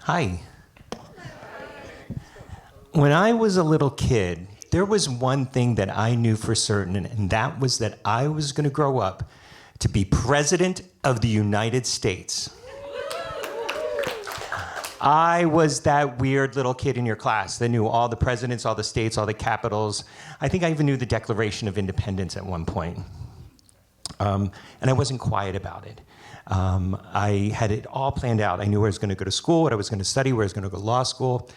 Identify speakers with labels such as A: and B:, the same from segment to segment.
A: Hi. When I was a little kid, there was one thing that I knew for certain, and that was that I was going to grow up to be President of the United States. I was that weird little kid in your class that knew all the presidents, all the states, all the capitals. I think I even knew the Declaration of Independence at one point. And I wasn't quiet about it. I had it all planned out. I knew where I was going to go to school, what I was going to study, where I was going to go to law school.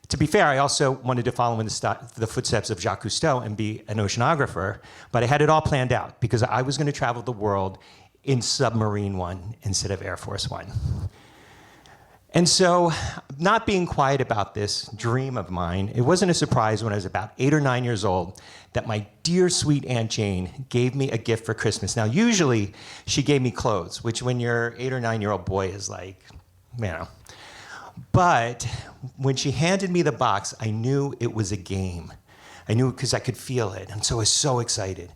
A: To be fair, I also wanted to follow in the footsteps of Jacques Cousteau and be an oceanographer, but I had it all planned out because I was going to travel the world in Submarine One instead of Air Force One. And so, not being quiet about this dream of mine, it wasn't a surprise when I was about 8 or 9 years old that my dear sweet Aunt Jane gave me a gift for Christmas. Now, usually she gave me clothes, which when you're 8 or 9-year-old boy is like, you know. But when she handed me the box, I knew it was a game. I knew it because I could feel it, and so I was so excited.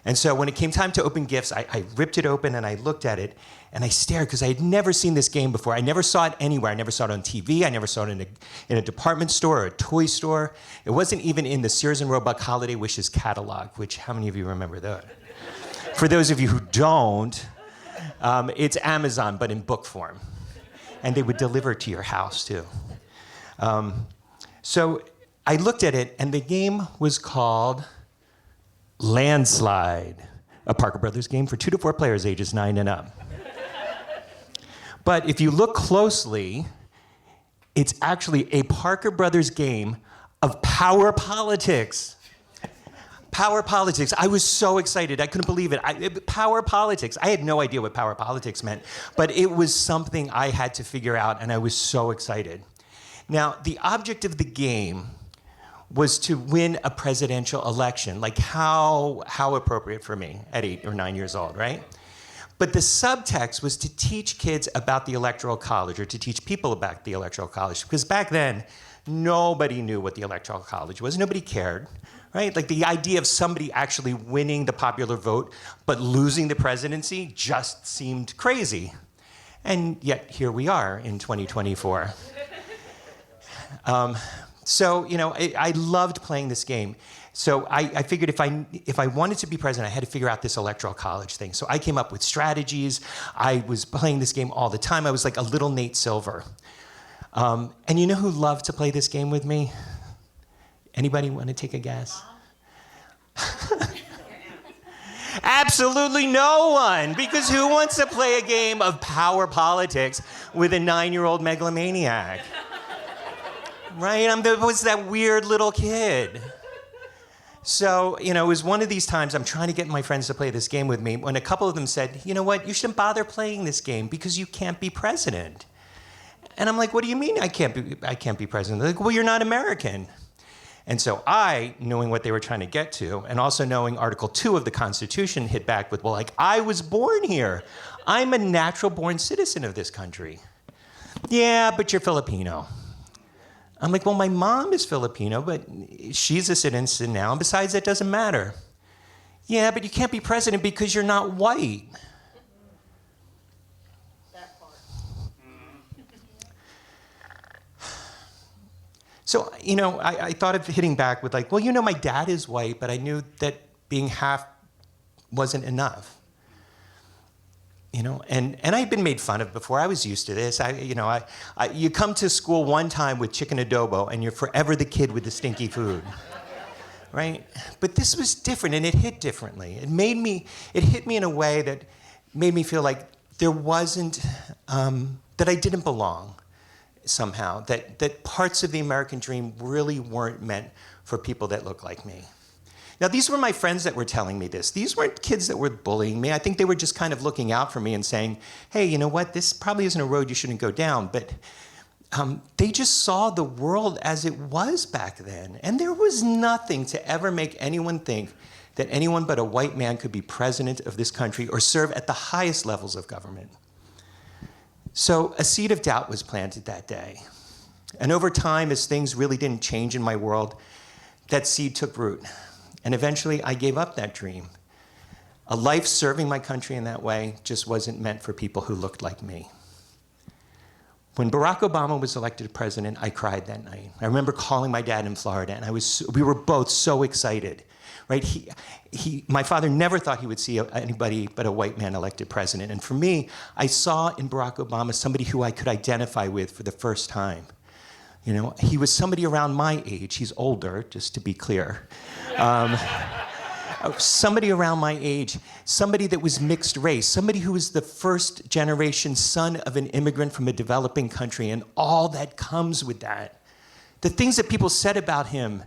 A: And so when it came time to open gifts, I ripped it open and I looked at it and I stared because I had never seen this game before. I never saw it anywhere. I never saw it on TV. I never saw it in a department store or a toy store. It wasn't even in the Sears and Roebuck Holiday Wishes catalog, which how many of you remember that? For those of you who don't, it's Amazon, but in book form. And they would deliver it to your house too. So I looked at it and the game was called Landslide, a Parker Brothers game for 2 to 4 players ages 9 and up. But if you look closely, it's actually a Parker Brothers game of power politics. Power politics. I was so excited. I couldn't believe it. Power politics. I had no idea what power politics meant, but it was something I had to figure out, and I was so excited. Now, the object of the game was to win a presidential election. Like how appropriate for me at 8 or 9 years old, right? But the subtext was to teach kids about the Electoral College, or to teach people about the Electoral College. Because back then, nobody knew what the Electoral College was. Nobody cared, right? Like the idea of somebody actually winning the popular vote but losing the presidency just seemed crazy. And yet here we are in 2024. So, you know, I loved playing this game. So I figured if I wanted to be president, I had to figure out this Electoral College thing. So I came up with strategies. I was playing this game all the time. I was like a little Nate Silver. And you know who loved to play this game with me? Anybody want to take a guess? Absolutely no one, because who wants to play a game of power politics with a 9-year-old megalomaniac? Right? I was that weird little kid. So, you know, it was one of these times I'm trying to get my friends to play this game with me when a couple of them said, you know what, you shouldn't bother playing this game because you can't be president. And I'm like, what do you mean I can't be president? They're like, well, you're not American. And so I, knowing what they were trying to get to, and also knowing Article 2 of the Constitution, hit back with, well, like, I was born here. I'm a natural-born citizen of this country. Yeah, but you're Filipino. I'm like, well, my mom is Filipino, but she's a citizen now, and besides, that doesn't matter. Yeah, but you can't be president because you're not white.
B: That part.
A: So, you know, I thought of hitting back with like, well, you know, my dad is white, but I knew that being half wasn't enough. You know, and I'd been made fun of before. I was used to this. You come to school one time with chicken adobo, and you're forever the kid with the stinky food, right? But this was different, and it hit differently. It hit me in a way that made me feel like there wasn't, that I didn't belong somehow. That parts of the American dream really weren't meant for people that look like me. Now, these were my friends that were telling me this. These weren't kids that were bullying me. I think they were just kind of looking out for me and saying, hey, you know what, this probably isn't a road you shouldn't go down. But they just saw the world as it was back then. And there was nothing to ever make anyone think that anyone but a white man could be president of this country or serve at the highest levels of government. So a seed of doubt was planted that day. And over time, as things really didn't change in my world, that seed took root. And eventually, I gave up that dream. A life serving my country in that way just wasn't meant for people who looked like me. When Barack Obama was elected president, I cried that night. I remember calling my dad in Florida, and we were both so excited, right? My father never thought he would see anybody but a white man elected president. And for me, I saw in Barack Obama somebody who I could identify with for the first time. You know, he was somebody around my age. He's older, just to be clear. Somebody around my age, somebody that was mixed race, somebody who was the first generation son of an immigrant from a developing country, and all that comes with that. The things that people said about him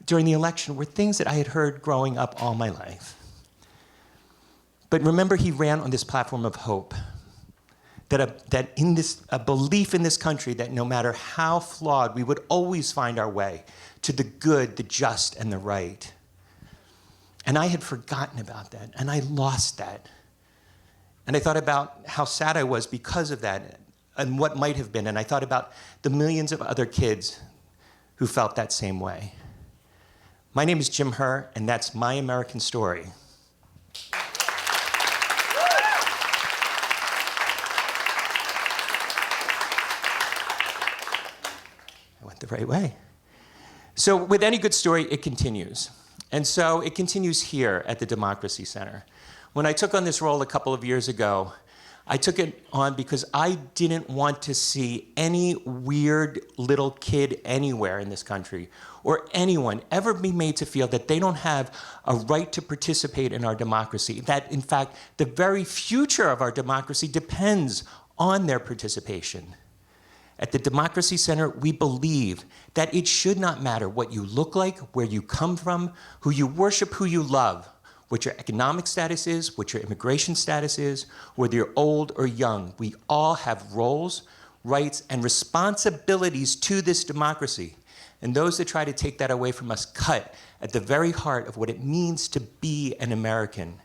A: during the election were things that I had heard growing up all my life. But remember, he ran on this platform of hope, a belief in this country that no matter how flawed, we would always find our way to the good, the just, and the right. And I had forgotten about that, and I lost that. And I thought about how sad I was because of that, and what might have been, and I thought about the millions of other kids who felt that same way. My name is Jim Herr, and that's my American story. I went the right way. So with any good story, it continues. And so it continues here at the Democracy Center. When I took on this role a couple of years ago, I took it on because I didn't want to see any weird little kid anywhere in this country or anyone ever be made to feel that they don't have a right to participate in our democracy, that in fact, the very future of our democracy depends on their participation. At the Democracy Center, we believe that it should not matter what you look like, where you come from, who you worship, who you love, what your economic status is, what your immigration status is, whether you're old or young. We all have roles, rights, and responsibilities to this democracy. And those that try to take that away from us cut at the very heart of what it means to be an American.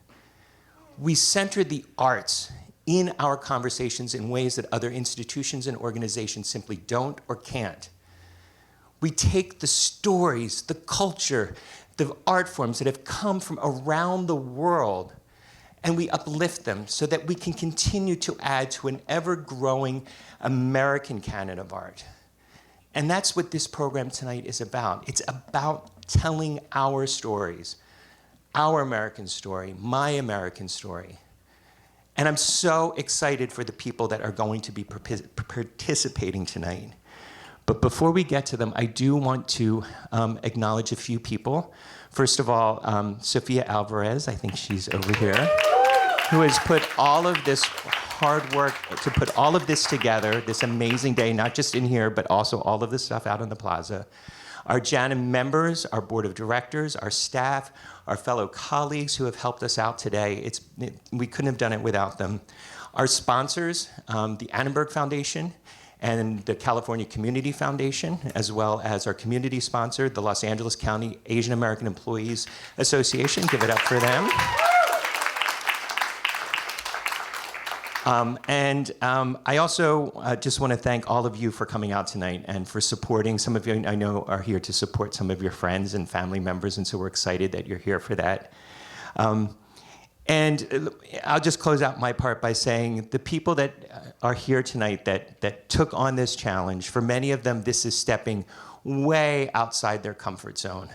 A: We center the arts in our conversations in ways that other institutions and organizations simply don't or can't. We take the stories, the culture, the art forms that have come from around the world, and we uplift them so that we can continue to add to an ever-growing American canon of art. And that's what this program tonight is about. It's about telling our stories, our American story, my American story. And I'm so excited for the people that are going to be participating tonight. But before we get to them, I do want to acknowledge a few people. First of all, Sophia Alvarez, I think she's over here, who has put all of this hard work to put all of this together, this amazing day, not just in here, but also all of this stuff out on the plaza. Our JANM members, our board of directors, our staff, our fellow colleagues who have helped us out today. We couldn't have done it without them. Our sponsors, the Annenberg Foundation and the California Community Foundation, as well as our community sponsor, the Los Angeles County Asian American Employees Association. Give it up for them. I also just want to thank all of you for coming out tonight and for supporting. Some of you I know are here to support some of your friends and family members, and so we're excited that you're here for that. And I'll just close out my part by saying the people that are here tonight that took on this challenge, for many of them, this is stepping way outside their comfort zone.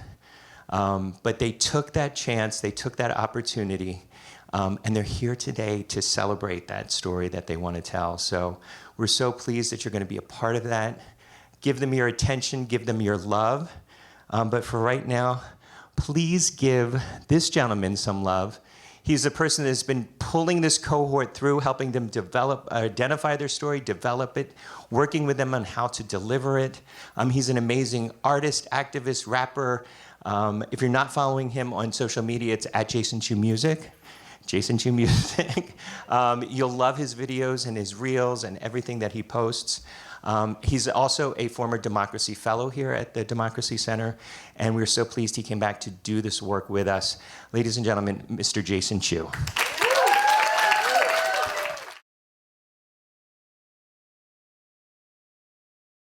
A: But they took that chance, they took that opportunity, and they're here today to celebrate that story that they want to tell. So we're so pleased that you're going to be a part of that. Give them your attention, give them your love. But for right now, please give this gentleman some love. He's the person that has been pulling this cohort through, helping them develop, identify their story, develop it, working with them on how to deliver it. He's an amazing artist, activist, rapper. If you're not following him on social media, it's at Jason Chu Music. Jason Chu Music. You'll love his videos and his reels and everything that he posts. He's also a former Democracy Fellow here at the Democracy Center, and we're so pleased he came back to do this work with us. Ladies and gentlemen, Mr. Jason Chu.